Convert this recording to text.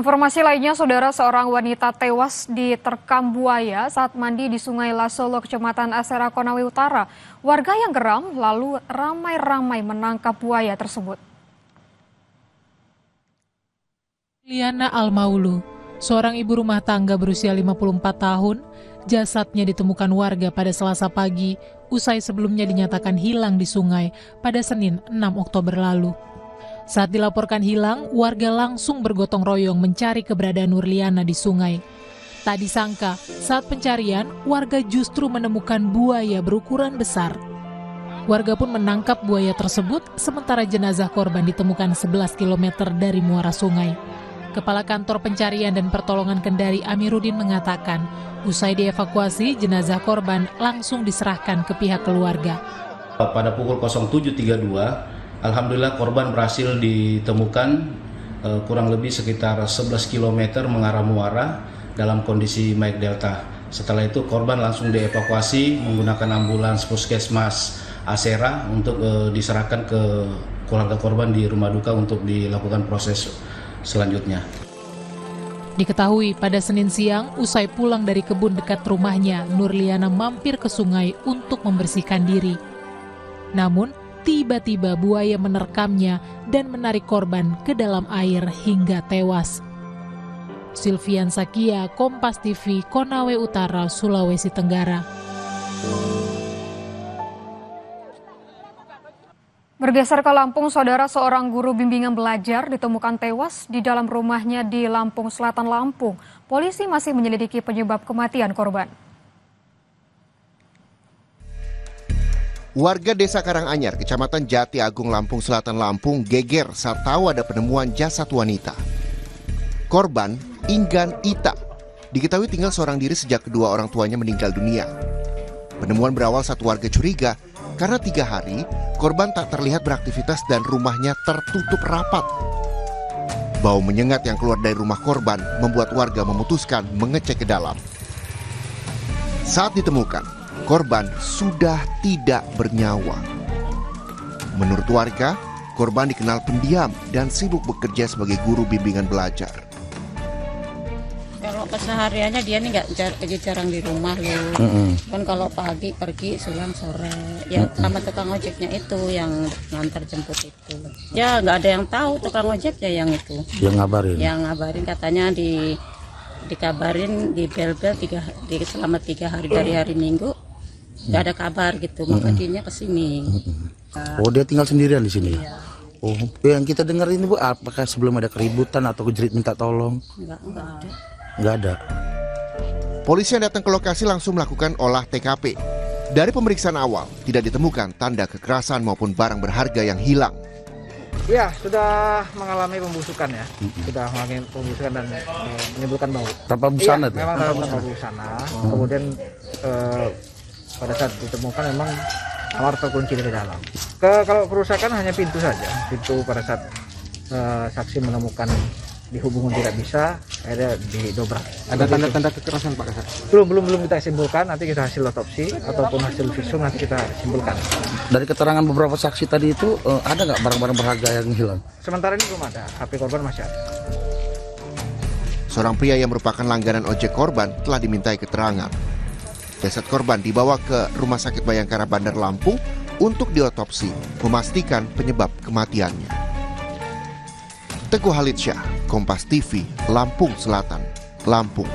Informasi lainnya, saudara, seorang wanita tewas diterkam buaya saat mandi di Sungai Lasolo, Kecamatan Asera, Konawe Utara. Warga yang geram lalu ramai-ramai menangkap buaya tersebut. Liana Almaulu, seorang ibu rumah tangga berusia 54 tahun, jasadnya ditemukan warga pada Selasa pagi, usai sebelumnya dinyatakan hilang di sungai pada Senin 6 Oktober lalu. Saat dilaporkan hilang, warga langsung bergotong royong mencari keberadaan Nurliana di sungai. Tak disangka, saat pencarian, warga justru menemukan buaya berukuran besar. Warga pun menangkap buaya tersebut, sementara jenazah korban ditemukan 11 km dari muara sungai. Kepala Kantor Pencarian dan Pertolongan Kendari Amiruddin mengatakan, usai dievakuasi, jenazah korban langsung diserahkan ke pihak keluarga. Pada pukul 07.32, alhamdulillah korban berhasil ditemukan kurang lebih sekitar 11 km mengarah muara dalam kondisi Mike Delta. Setelah itu korban langsung dievakuasi menggunakan ambulans Puskesmas Asera untuk diserahkan ke keluarga korban di rumah duka untuk dilakukan proses selanjutnya. Diketahui pada Senin siang, usai pulang dari kebun dekat rumahnya, Nurliana mampir ke sungai untuk membersihkan diri. Namun, tiba-tiba buaya menerkamnya dan menarik korban ke dalam air hingga tewas. Silvian Sakia, Kompas TV, Konawe Utara, Sulawesi Tenggara. Bergeser ke Lampung, saudara, seorang guru bimbingan belajar ditemukan tewas di dalam rumahnya di Lampung Selatan, Lampung. Polisi masih menyelidiki penyebab kematian korban. Warga Desa Karanganyar, Kecamatan Jati Agung, Lampung Selatan, Lampung geger saat tahu ada penemuan jasad wanita. Korban, Inggan Ita, diketahui tinggal seorang diri sejak kedua orang tuanya meninggal dunia. Penemuan berawal saat warga curiga karena 3 hari korban tak terlihat beraktivitas dan rumahnya tertutup rapat. Bau menyengat yang keluar dari rumah korban membuat warga memutuskan mengecek ke dalam. Saat ditemukan, korban sudah tidak bernyawa. Menurut warga, korban dikenal pendiam dan sibuk bekerja sebagai guru bimbingan belajar. Kalau kesehariannya dia nih jarang di rumah loh. Kan kalau pagi pergi, siang sore. Ya sama tukang ojeknya itu yang ngantar jemput itu. Ya nggak ada yang tahu tukang ojeknya yang itu. Yang ngabarin katanya dikabarin di bel-bel selama 3 hari dari hari Minggu. Nggak ada kabar gitu, maka dia kesini. Oh, dia tinggal sendirian di sini? Iya. Oh, yang kita dengar ini Bu, apakah sebelum ada keributan atau kejerit minta tolong? Nggak ada. Polisi yang datang ke lokasi langsung melakukan olah TKP. Dari pemeriksaan awal, tidak ditemukan tanda kekerasan maupun barang berharga yang hilang. Ya, sudah mengalami pembusukan ya. Sudah mengalami pembusukan dan menimbulkan bau. Tanpa busana? Iya, memang tanpa busana. Kemudian pada saat ditemukan memang kamar terkunci dari dalam. Kalau kerusakan hanya pintu saja. Pintu pada saat saksi menemukan dihubungan tidak bisa, akhirnya didobrak. Ada tanda-tanda kekerasan Pak Kasat? Belum kita simpulkan, nanti kita hasil otopsi ataupun hasil visum nanti kita simpulkan. Dari keterangan beberapa saksi tadi itu, ada nggak barang-barang berharga yang hilang? Sementara ini belum ada, HP korban masih ada. Seorang pria yang merupakan langganan ojek korban telah dimintai keterangan. Jasad korban dibawa ke Rumah Sakit Bayangkara Bandar Lampung untuk diotopsi, memastikan penyebab kematiannya. Teguh Halidsyah, Kompas TV, Lampung Selatan, Lampung.